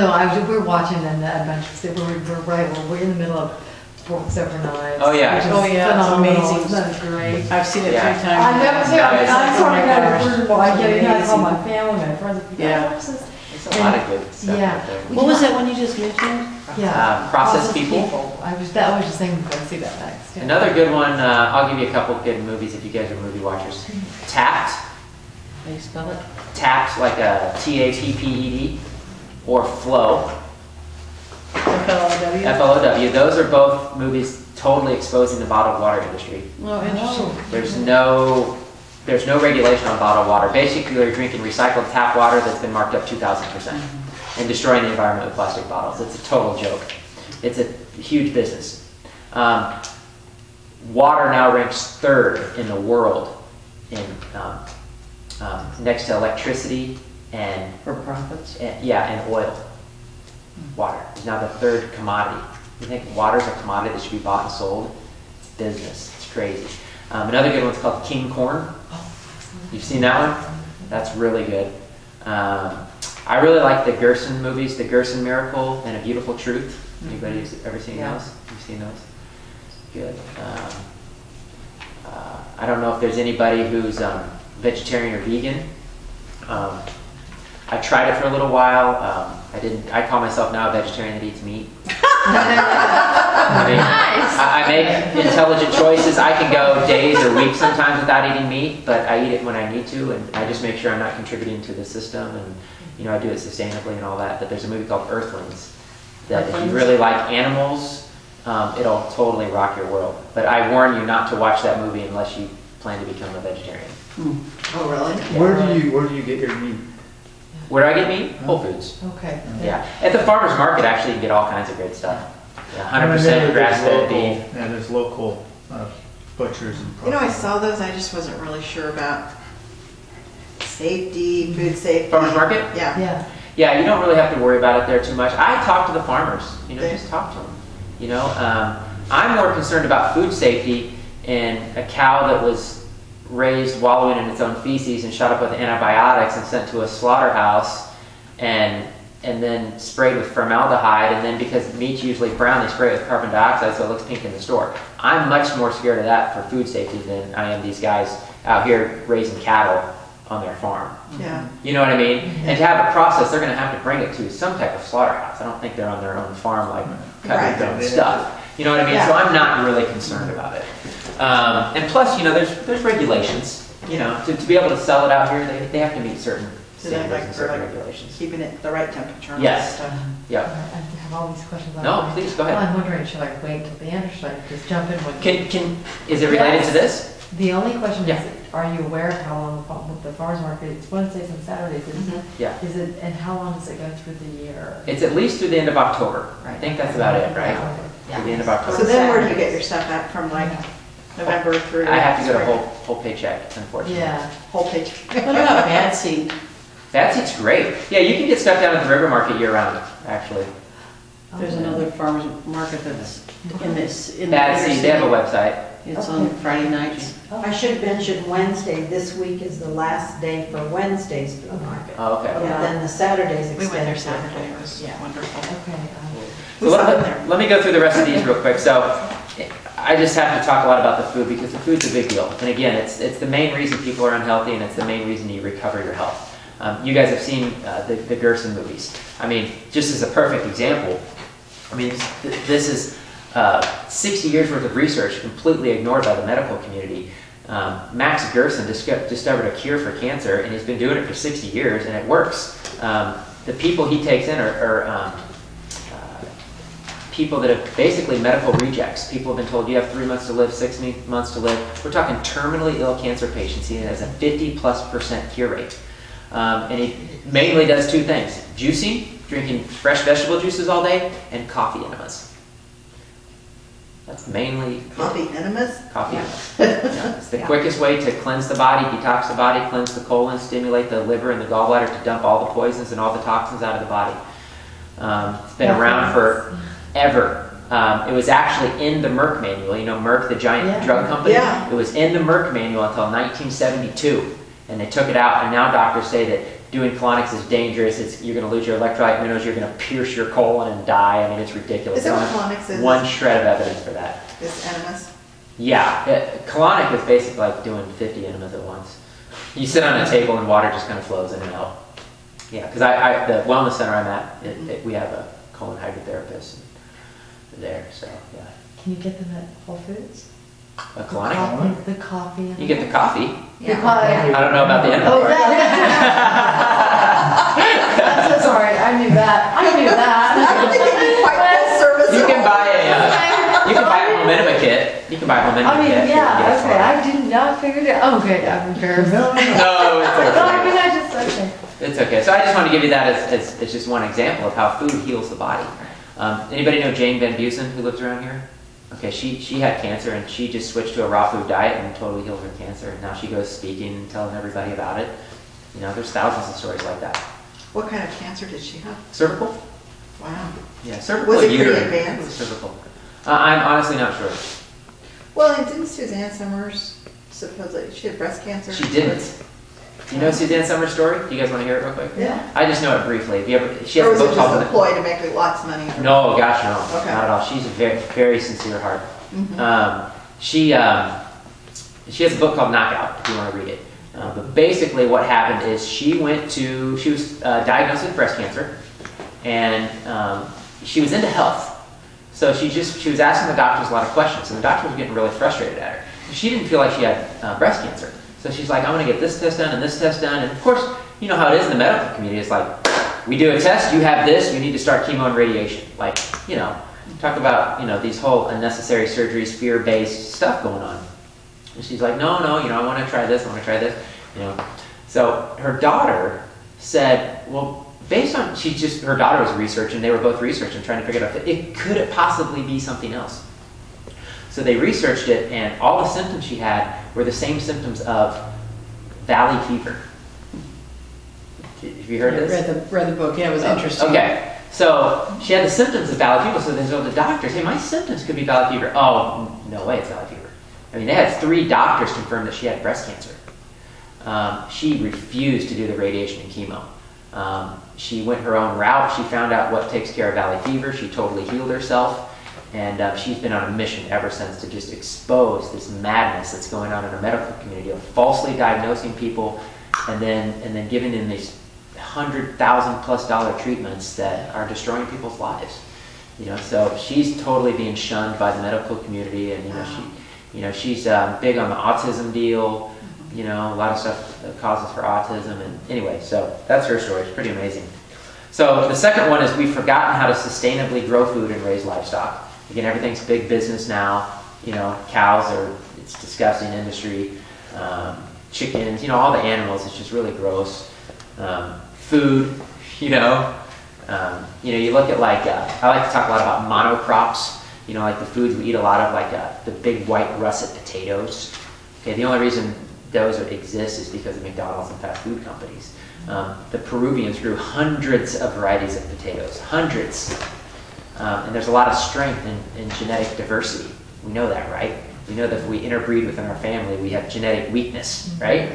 we're watching them, the adventures. We're in the middle of Forks Over Knives. Oh, yeah. Which is Oh, yeah, it's phenomenal. amazing. Isn't that great? I've seen it Yeah. 3 times. I've never seen it. Nice. I'm sort of kind of first of all, I get it, I Amazing. call my family, my friends. Yeah. "Oh, this is-" There's a lot of good stuff Yeah. out there. What was that one you just mentioned? Yeah. Processed People. I was just thinking, go see that next. Yeah. Another good one, I'll give you a couple good movies if you guys are movie watchers. Tapped. How you spell it? Tapped, like a T-A-P-P-E-D, or Flow, FLOW? F-L-O-W. Those are both movies totally exposing the bottled water industry. Oh, interesting. There's no regulation on bottled water. Basically, you're drinking recycled tap water that's been marked up 2,000% and destroying the environment with plastic bottles. It's a total joke. It's a huge business. Water now ranks 3rd in the world in next to electricity and For profits. and oil. Water is now the 3rd commodity. You think water's a commodity that should be bought and sold? It's business. It's crazy. Another good one's called King Corn. You've seen that one? That's really good. I really like the Gerson movies, The Gerson Miracle and A Beautiful Truth. Anybody who's ever seen Yeah. those? You've seen those? Good. I don't know if there's anybody who's vegetarian or vegan. I tried it for a little while. I call myself now a vegetarian that eats meat. I mean, I make intelligent choices. I can go days or weeks sometimes without eating meat, but I eat it when I need to, and I just make sure I'm not contributing to the system, and I do it sustainably and all that. But there's a movie called Earthlings that if you really like animals, it'll totally rock your world. But I warn you not to watch that movie unless you plan to become a vegetarian. Oh, really? Where do you get your meat? Where do I get meat? Whole Foods. Okay. Yeah. At the farmer's market, actually, you can get all kinds of great stuff. Yeah, 100% grass-fed beef. Yeah, there's local butchers and You know, I saw those, I just wasn't really sure about safety, food safety. Farmer's market? Yeah. Yeah. Yeah, you don't really have to worry about it there too much. I talk to the farmers, just talk to them. I'm more concerned about food safety and a cow that was raised wallowing in its own feces and shot up with antibiotics and sent to a slaughterhouse and then sprayed with formaldehyde, and then because meat's usually brown, they spray it with carbon dioxide so it looks pink in the store. I'm much more scared of that for food safety than I am these guys out here raising cattle on their farm. Yeah. You know what I mean? And to have a process, they're going to have to bring it to some type of slaughterhouse. I don't think they're on their own farm, like cutting their own stuff. You know what I mean? Yeah. So I'm not really concerned about it. And plus, there's regulations. To be able to sell it out here, they have to meet certain standards and certain regulations. Keeping it the right temperature. and Yes. stuff. Yep. I have all these questions. No, please go ahead. I'm wondering, should I wait till the end or should I just jump in with? Is it related to this? The only question Yeah. is, are you aware of how long the farmers market, it's Wednesdays and Saturdays, isn't it? Yeah. And how long does it go through the year? It's at least through the end of October. I think that's about it, right? Okay. Through the end of October. So then where do you get your stuff at from like November through? I have to go to spring? whole paycheck, unfortunately. Yeah. Whole page. What about bad seed? That seat's great. Yeah, you can get stuff down at the river market year round, actually. There's another farmer's market that's in this. Bad seed, they have a website. It's on Friday nights. I should mention Wednesday, this week is the last day for Wednesday's food market. Oh, okay. And then the Saturday's We went there extended. Saturday, it was Yeah. wonderful. Okay. So We saw them there. let me go through the rest of these real quick. So I just have to talk a lot about the food because the food's a big deal. And again, it's the main reason people are unhealthy, and it's the main reason you recover your health. You guys have seen the Gerson movies. I mean, just as a perfect example, I mean, this is 60 years worth of research completely ignored by the medical community. Max Gerson discovered a cure for cancer, and he's been doing it for 60 years, and it works. The people he takes in are people that have basically medical rejects. People have been told you have 3 months to live, 6 months to live. We're talking terminally ill cancer patients. He has a 50+% cure rate. And he mainly does two things: juicing, drinking fresh vegetable juices all day, and coffee enemas. That's mainly Coffee enemas? coffee enemas. Yeah, it's the quickest way to cleanse the body, detox the body, cleanse the colon, stimulate the liver and the gallbladder to dump all the poisons and all the toxins out of the body. It's been around forever. It was actually in the Merck manual. You know Merck, the giant drug company? Yeah. It was in the Merck manual until 1972. And they took it out, and now doctors say that doing colonics is dangerous. You're going to lose your electrolyte minerals. You're going to pierce your colon and die. I mean, it's ridiculous. Is that what colonics is? One shred of evidence for that. Is enemas? Yeah, colonic is basically like doing 50 enemas at once. You sit on a table and water just kind of flows in and out. Yeah, because the wellness center I'm at, we have a colon hydrotherapist there, so yeah. Can you get them at Whole Foods? A colonic? The coffee. You get the coffee. The coffee. I don't know about the enema Oh, part. I'm so sorry, I knew that. I don't think they need quite full service. You at can all. buy a home enema kit. You can buy a home enema I mean, kit. You can yeah, get a okay, colonic. I did not figure it out. Okay, I'm embarrassed. No, it's No, I mean, okay. okay. It's okay. So I just want to give you that as just one example of how food heals the body. Anybody know Jane Van Busen who lives around here? Okay, she had cancer and she just switched to a raw food diet and totally healed her cancer. And now she goes speaking and telling everybody about it. There's thousands of stories like that. What kind of cancer did she have? Cervical? Wow. Yeah, cervical. Was it pretty uterine. advanced? It was cervical. I'm honestly not sure. Well, and didn't Suzanne Summers supposedly, she had breast cancer? She didn't. Do you know Suzanne Summers' story? Do you guys want to hear it real quick? Yeah. I just know it briefly. If you ever, she has Or a was it book just called a ploy to make lots of money? No, gosh, no, Okay. not at all. She's a very, very sincere heart. She has a book called Knockout, if you want to read it. But basically what happened is she was diagnosed with breast cancer, and she was into health. So she was asking the doctors a lot of questions, and the doctors were getting really frustrated at her. She didn't feel like she had breast cancer. So she's like, I'm going to get this test done and this test done. And of course, you know how it is in the medical community. It's like, we do a test, you have this, you need to start chemo and radiation. Like, you know, talk about, you know, these whole unnecessary surgeries, fear-based stuff going on. And she's like, no, you know, I want to try this, I want to try this, you know. So her daughter said, well, based on, her daughter was researching, they were both researching, trying to figure out, could it possibly be something else? So they researched it, and all the symptoms she had were the same symptoms of valley fever. Have you heard of this? Read the book, yeah, it was interesting. Okay, so she had the symptoms of valley fever, so they told the doctors, hey, my symptoms could be valley fever. Oh, no way it's valley fever. I mean, they had 3 doctors confirm that she had breast cancer. She refused to do the radiation and chemo. She went her own route. She found out what takes care of valley fever. She totally healed herself. And she's been on a mission ever since to just expose this madness that's going on in our medical community of falsely diagnosing people and then giving them these $100,000+ treatments that are destroying people's lives. You know, so she's totally being shunned by the medical community, and she's big on the autism deal. You know, a lot of stuff that causes for autism, and anyway, so that's her story. It's pretty amazing. So the second one is we've forgotten how to sustainably grow food and raise livestock. Again, everything's big business now. You know, cows it's disgusting industry. Chickens, you know, all the animals, it's just really gross. Food, you know, you look at like, I like to talk a lot about monocrops, you know, like the foods we eat a lot of, like the big white russet potatoes. Okay, the only reason those exist is because of McDonald's and fast food companies. The Peruvians grew hundreds of varieties of potatoes, hundreds. And there's a lot of strength in genetic diversity. We know that, right? We know that if we interbreed within our family, we have genetic weakness, right?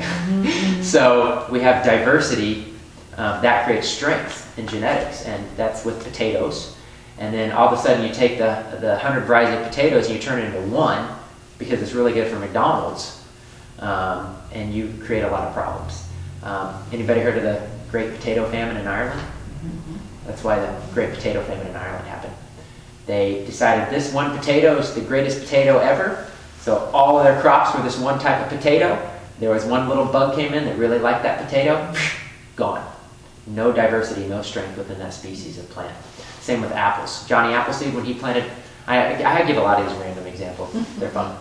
So we have diversity that creates strength in genetics, and that's with potatoes. And then all of a sudden you take the 100 varieties of potatoes and you turn it into one because it's really good for McDonald's, and you create a lot of problems. Anybody heard of the Great Potato Famine in Ireland? That's why the Great Potato Famine in Ireland happened. They decided this one potato is the greatest potato ever, so all of their crops were this one type of potato. There was one little bug came in that really liked that potato, gone. No diversity, no strength within that species of plant. Same with apples. Johnny Appleseed, when he planted, I give a lot of these random examples, they're fun.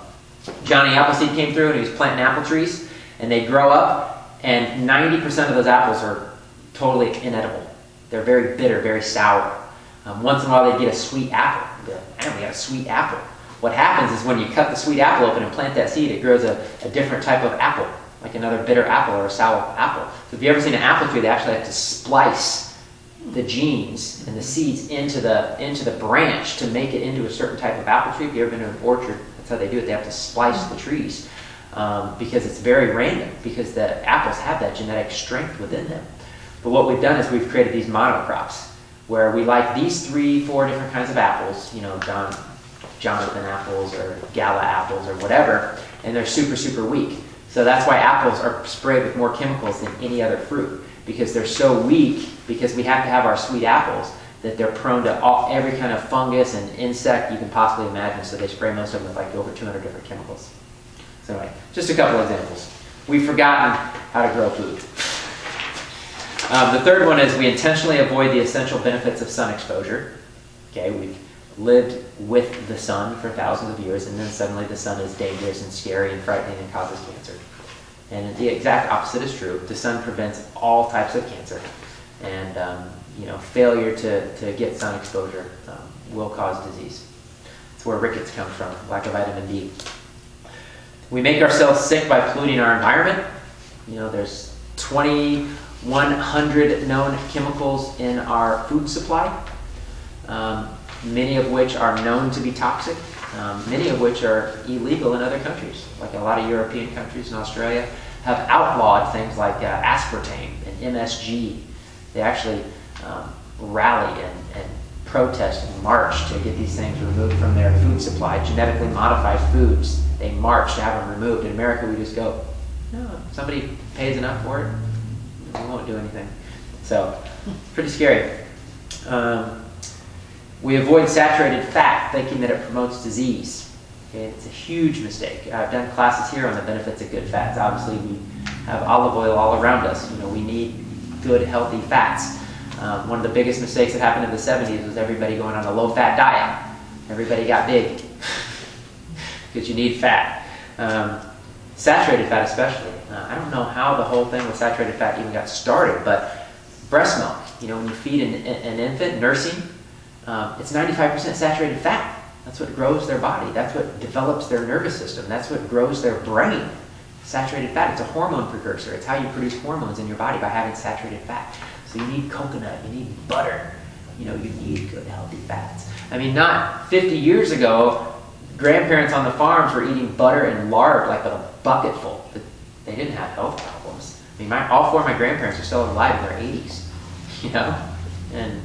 Johnny Appleseed came through and he was planting apple trees, and they grow up, and 90% of those apples are totally inedible. They're very bitter, very sour. Once in a while they get a sweet apple. They're like, man, we got a sweet apple. What happens is when you cut the sweet apple open and plant that seed, it grows a different type of apple, like another bitter apple or a sour apple. So if you've ever seen an apple tree, they actually have to splice the genes and the seeds into the branch to make it into a certain type of apple tree. If you've ever been to an orchard, that's how they do it. They have to splice the trees because it's very random, because the apples have that genetic strength within them. But what we've done is we've created these monocrops where we like these 3-4 different kinds of apples, you know, Jonathan apples or Gala apples or whatever, and they're super, super weak. So that's why apples are sprayed with more chemicals than any other fruit, because they're so weak, because we have to have our sweet apples, that they're prone to every kind of fungus and insect you can possibly imagine, so they spray most of them with like over 200 different chemicals. So anyway, just a couple examples. We've forgotten how to grow food. The third one is we intentionally avoid the essential benefits of sun exposure. Okay, we've lived with the sun for thousands of years, and then suddenly the sun is dangerous and scary and frightening and causes cancer. And the exact opposite is true. The sun prevents all types of cancer, and failure to get sun exposure will cause disease. It's where rickets comes from, lack of vitamin D. We make ourselves sick by polluting our environment. You know, there's 2,100 known chemicals in our food supply, many of which are known to be toxic, many of which are illegal in other countries. Like a lot of European countries and Australia have outlawed things like aspartame and MSG. They actually rally and protest and march to get these things removed from their food supply. Genetically modified foods, they march to have them removed. In America, we just go, no, somebody pays enough for it, we won't do anything. So, pretty scary. We avoid saturated fat, thinking that it promotes disease. Okay, it's a huge mistake. I've done classes here on the benefits of good fats. Obviously, we have olive oil all around us. You know, we need good, healthy fats. One of the biggest mistakes that happened in the 70s was everybody going on a low-fat diet. Everybody got big because you need fat. Saturated fat especially. I don't know how the whole thing with saturated fat even got started, but breast milk, you know, when you feed an infant, nursing, it's 95% saturated fat. That's what grows their body. That's what develops their nervous system. That's what grows their brain. Saturated fat, it's a hormone precursor. It's how you produce hormones in your body, by having saturated fat. So you need coconut, you need butter, you know, you need good healthy fats. I mean, not 50 years ago, grandparents on the farms were eating butter and lard like a bucketful. They didn't have health problems. I mean, all four of my grandparents are still alive in their 80s, you know? And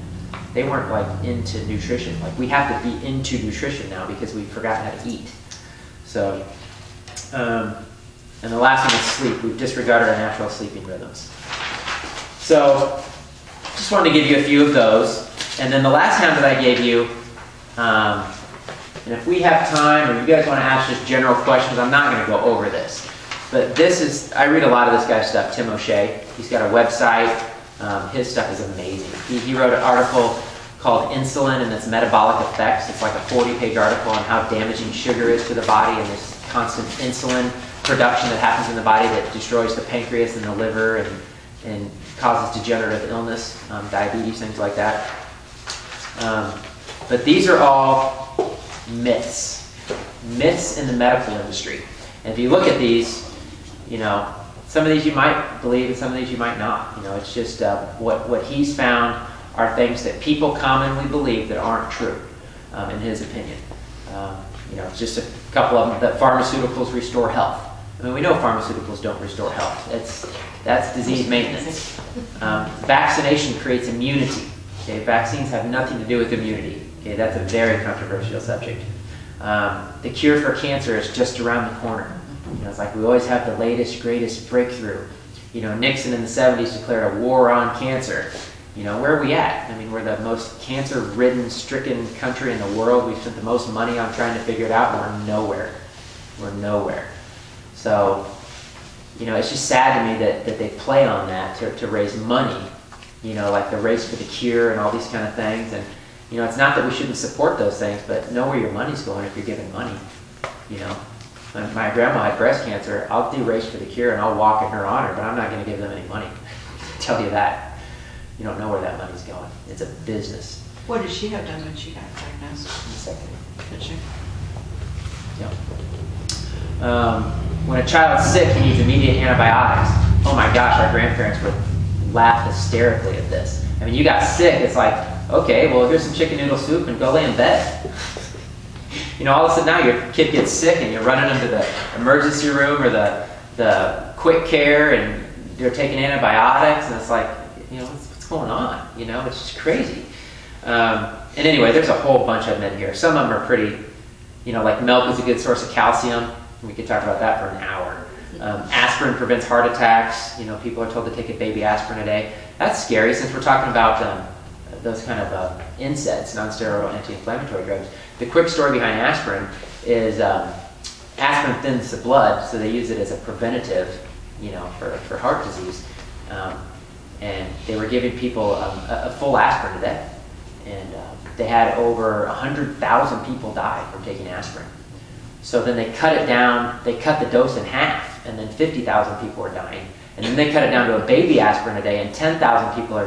they weren't like into nutrition. Like, we have to be into nutrition now because we've forgotten how to eat. So, and the last one is sleep. We've disregarded our natural sleeping rhythms. So, just wanted to give you a few of those. And then the last handout I gave you, and if we have time, or you guys want to ask just general questions, I'm not going to go over this. But this is, I read a lot of this guy's stuff, Tim O'Shea. He's got a website. His stuff is amazing. He wrote an article called Insulin and its Metabolic Effects. It's like a 40-page article on how damaging sugar is to the body, and this constant insulin production that happens in the body that destroys the pancreas and the liver and causes degenerative illness, diabetes, things like that. But these are all myths. Myths in the medical industry. And if you look at these, you know, some of these you might believe and some of these you might not. You know, it's just what he's found are things that people commonly believe that aren't true, in his opinion. You know, just a couple of them, that pharmaceuticals restore health. I mean, we know pharmaceuticals don't restore health. That's disease maintenance. Vaccination creates immunity. Okay, vaccines have nothing to do with immunity. Okay, that's a very controversial subject. The cure for cancer is just around the corner. You know, it's like we always have the latest, greatest breakthrough. You know, Nixon in the 70s declared a war on cancer. You know, where are we at? I mean, we're the most cancer-ridden, stricken country in the world. We've spent the most money on trying to figure it out, and we're nowhere. We're nowhere. So, you know, it's just sad to me that they play on that to raise money. You know, like the race for the cure and all these kind of things. And, you know, it's not that we shouldn't support those things, but know where your money's going if you're giving money. You know, when my grandma had breast cancer, I'll do Race for the Cure and I'll walk in her honor, but I'm not going to give them any money. I tell you that. You don't know where that money's going. It's a business. What did she have done when she got diagnosed? Did she? Yeah. When a child's sick, he needs immediate antibiotics. Oh my gosh, our grandparents would laugh hysterically at this. I mean, you got sick, it's like, okay, well, here's some chicken noodle soup and go lay in bed. You know, all of a sudden now your kid gets sick and you're running them to the emergency room or the quick care and they're taking antibiotics, and it's like, you know, what's going on? You know, it's just crazy. And anyway, there's a whole bunch of them in here. Some of them are pretty, you know, like milk is a good source of calcium. We could talk about that for an hour. Aspirin prevents heart attacks. You know, people are told to take a baby aspirin a day. That's scary, since we're talking about those kind of NSAIDs, non-steroidal anti-inflammatory drugs. The quick story behind aspirin is aspirin thins the blood, so they use it as a preventative, you know, for heart disease. And they were giving people a full aspirin a day. And they had over 100,000 people die from taking aspirin. So then they cut it down, they cut the dose in half, and then 50,000 people were dying. And then they cut it down to a baby aspirin a day, and 10,000 people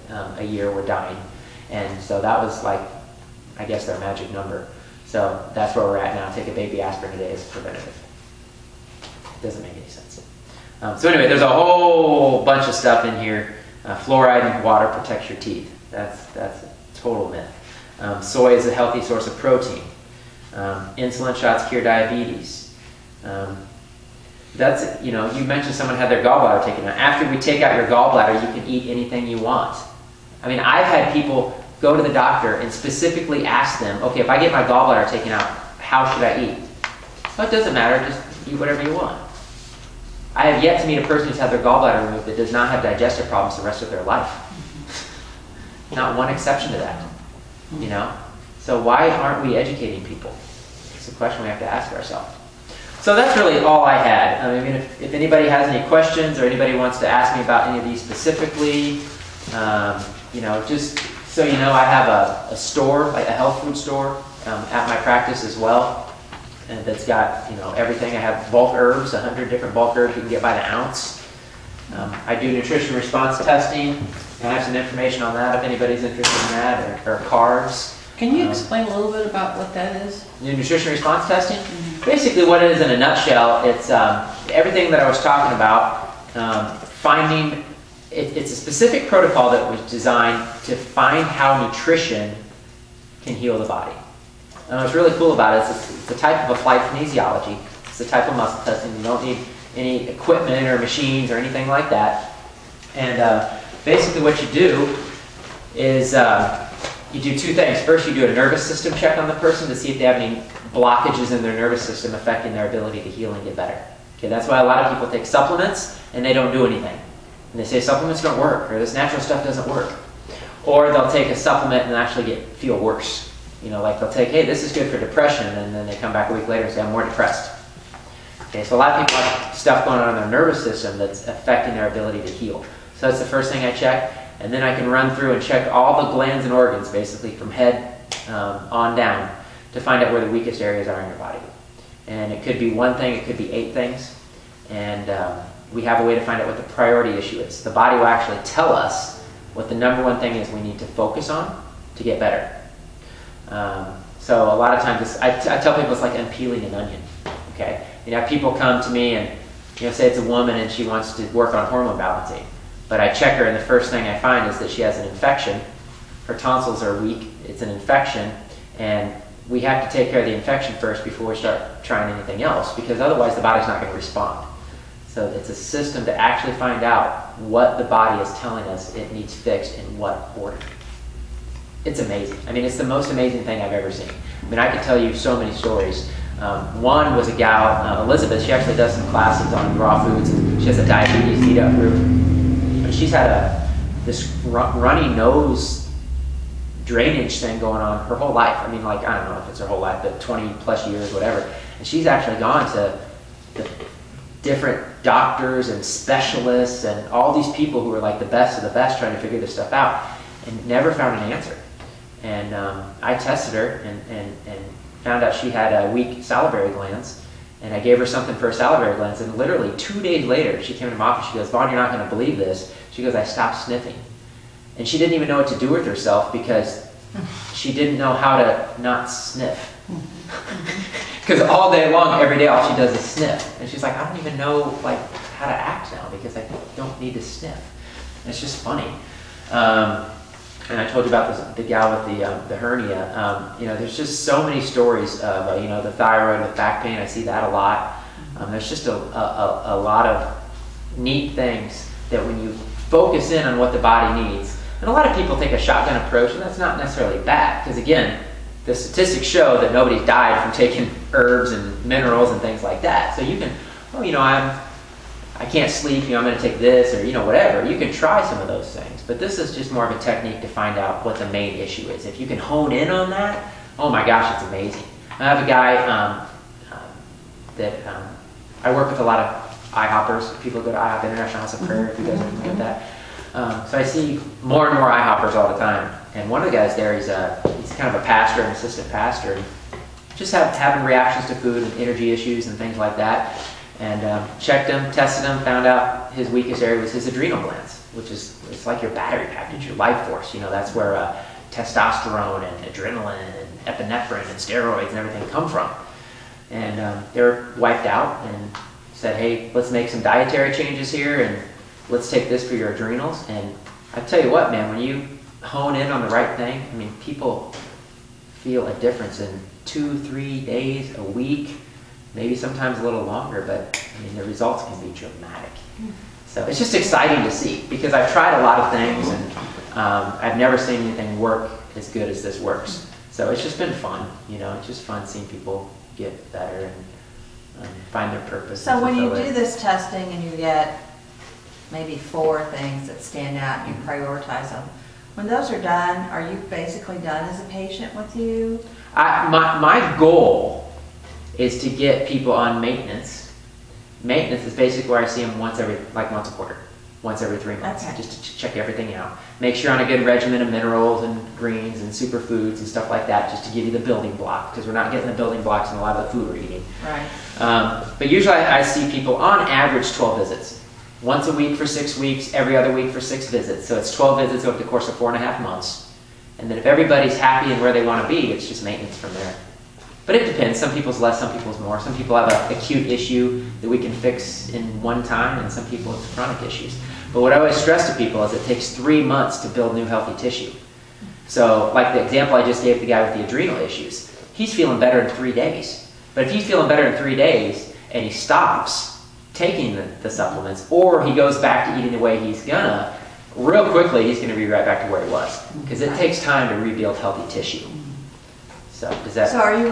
a year were dying. And so that was like, I guess, their magic number. So that's where we're at now. Take a baby aspirin a day as preventative. It doesn't make any sense. So anyway, there's a whole bunch of stuff in here. Fluoride in water protects your teeth. That's a total myth. Soy is a healthy source of protein. Insulin shots cure diabetes. That's, you know, you mentioned someone had their gallbladder taken out. After we take out your gallbladder, you can eat anything you want. I mean, I've had people go to the doctor and specifically ask them, okay, if I get my gallbladder taken out, how should I eat? Well, it doesn't matter, just eat whatever you want. I have yet to meet a person who's had their gallbladder removed that does not have digestive problems the rest of their life. Not one exception to that, you know? So why aren't we educating people? It's a question we have to ask ourselves. So that's really all I had. I mean, if anybody has any questions or anybody wants to ask me about any of these specifically, you know, just so you know, I have a store, like a health food store at my practice as well, and that's got, you know, everything. I have bulk herbs, 100 different bulk herbs you can get by the ounce. I do nutrition response testing, and I have some information on that if anybody's interested in that, or carbs. Can you explain a little bit about what that is? Your nutrition response testing? Basically what it is in a nutshell, it's everything that I was talking about, finding, it's a specific protocol that was designed to find how nutrition can heal the body. And what's really cool about it is it's a type of applied kinesiology. It's a type of muscle testing. You don't need any equipment or machines or anything like that. And basically what you do is you do two things. First, you do a nervous system check on the person to see if they have any blockages in their nervous system affecting their ability to heal and get better. Okay, that's why a lot of people take supplements and they don't do anything. And they say supplements don't work, or this natural stuff doesn't work. Or they'll take a supplement and actually feel worse. You know, like they'll take, hey, this is good for depression, and then they come back a week later and say, I'm more depressed. Okay, so a lot of people have stuff going on in their nervous system that's affecting their ability to heal. So that's the first thing I check. And then I can run through and check all the glands and organs, basically from head on down, to find out where the weakest areas are in your body. And it could be one thing, it could be 8 things. And we have a way to find out what the priority issue is. The body will actually tell us what the number one thing is we need to focus on to get better. So a lot of times, I tell people it's like unpeeling an onion. Okay, you know, people come to me and, you know, say it's a woman and she wants to work on hormone balancing. But I check her, and the first thing I find is that she has an infection. Her tonsils are weak. It's an infection, and we have to take care of the infection first before we start trying anything else, because otherwise the body's not going to respond. So it's a system to actually find out what the body is telling us it needs fixed in what order. It's amazing. I mean, it's the most amazing thing I've ever seen. I mean, I could tell you so many stories. One was a gal, Elizabeth. She actually does some classes on raw foods, and she has a diabetes eat-up group. She's had this runny nose drainage thing going on her whole life. I mean, like, I don't know if it's her whole life, but 20 plus years, whatever. And she's actually gone to the different doctors and specialists and all these people who are like the best of the best trying to figure this stuff out, and never found an answer. And I tested her and found out she had weak salivary glands. And I gave her something for her salivary glands, and literally 2 days later, she came to my office. She goes, Vaughn, you're not going to believe this. She goes, I stopped sniffing. And she didn't even know what to do with herself because she didn't know how to not sniff. Because all day long, every day, all she does is sniff. And she's like, I don't even know like how to act now because I don't need to sniff. And it's just funny. And I told you about the gal with the hernia. You know, there's just so many stories of, you know, the thyroid with back pain. I see that a lot. There's just a lot of neat things that when you focus in on what the body needs, and a lot of people take a shotgun approach, and that's not necessarily bad, because again, the statistics show that nobody's died from taking herbs and minerals and things like that. So you can, oh, you know, I can't sleep, you know, I'm going to take this, or, you know, whatever. You can try some of those things. But this is just more of a technique to find out what the main issue is. If you can hone in on that, oh my gosh, it's amazing. I have a guy that I work with a lot of IHOppers. People go to IHOP, International House of Prayer, if you guys are familiar with that. So I see more and more IHOppers all the time. And one of the guys there, he's kind of a pastor, an assistant pastor, and just having reactions to food and energy issues and things like that. And checked him, tested him, found out his weakest area was his adrenal glands, which is, it's like your battery pack, it's your life force. You know, that's where testosterone and adrenaline and epinephrine and steroids and everything come from. And they were wiped out, and said, hey, let's make some dietary changes here, and let's take this for your adrenals. And I tell you what, man, when you hone in on the right thing, I mean, people feel a difference in 2-3 days, a week, maybe sometimes a little longer, but I mean, the results can be dramatic. So it's just exciting to see, because I've tried a lot of things, and I've never seen anything work as good as this works. So it's just been fun, you know, it's just fun seeing people get better and find their purpose. So when you do this testing and you get maybe 4 things that stand out and you prioritize them, When those are done, are you basically done as a patient with you? My goal is to get people on maintenance. Maintenance is basically where I see them once a quarter, once every 3 months, Okay. just to check everything out. Make sure on a good regimen of minerals and greens and superfoods and stuff like that, just to give you the building block, because we're not getting the building blocks in a lot of the food we're eating. Right. But usually I see people on average 12 visits. Once a week for 6 weeks, every other week for 6 visits. So it's 12 visits over the course of 4.5 months. And then if everybody's happy and where they want to be, it's just maintenance from there. But it depends. Some people's less, some people's more. Some people have an acute issue that we can fix in one time, and some people it's chronic issues. But what I always stress to people is it takes 3 months to build new healthy tissue. So like the example I just gave the guy with the adrenal issues, he's feeling better in 3 days. But if he's feeling better in 3 days and he stops taking the supplements, or he goes back to eating the way he's gonna, real quickly he's gonna be right back to where he was. Because it takes time to rebuild healthy tissue. So does that... So are you